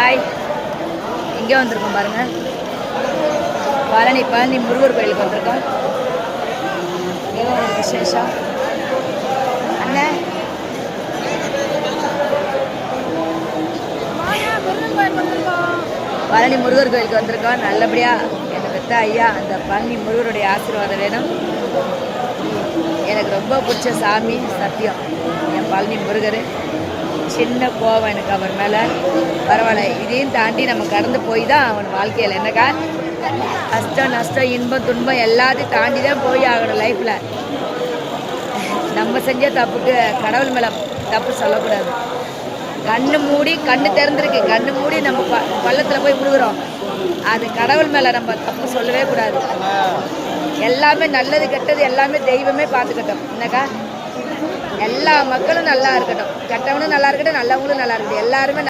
Hi, இங்கே வந்திருக்கோம் பாருங்கள். பழனி முருகர் கோயிலுக்கு வந்திருக்கோம். ஏதோ ஒரு விசேஷம் அண்ணன். பழனி முருகர் கோயிலுக்கு வந்திருக்கோம். நல்லபடியாக என்னை பெற்ற ஐயா அந்த பழனி முருகருடைய ஆசீர்வாதம் வேணும். எனக்கு ரொம்ப பிடிச்ச சாமி சத்தியம் என் பழனி முருகர். சின்ன கோவம் எனக்கு அவர் மேலே. பரவாயில்ல, இதையும் தாண்டி நம்ம கடந்து போய் தான் அவன் வாழ்க்கையில் என்னக்கா கஷ்டம் நஷ்டம் இன்பம் துன்பம் எல்லாத்தையும் தாண்டி தான் போய் ஆகணும் லைஃப்பில். நம்ம செஞ்ச தப்புக்கு கடவுள் மேலே தப்பு சொல்லக்கூடாது. கண்ணு மூடி கண்ணு திறந்துருக்கு, கண்ணு மூடி நம்ம பள்ளத்தில் போய் விழுகிறோம். அது கடவுள் மேலே நம்ம தப்பு சொல்லவே கூடாது. எல்லாமே நல்லது கெட்டது எல்லாமே தெய்வமே பார்த்துக்கட்டும். என்னக்கா எல்லா மக்களும் நல்லா இருக்கட்டும், கெட்டவனும் நல்லா இருக்கட்டும், நல்லவங்களும் நல்லா இருக்கட்டும், எல்லாருமே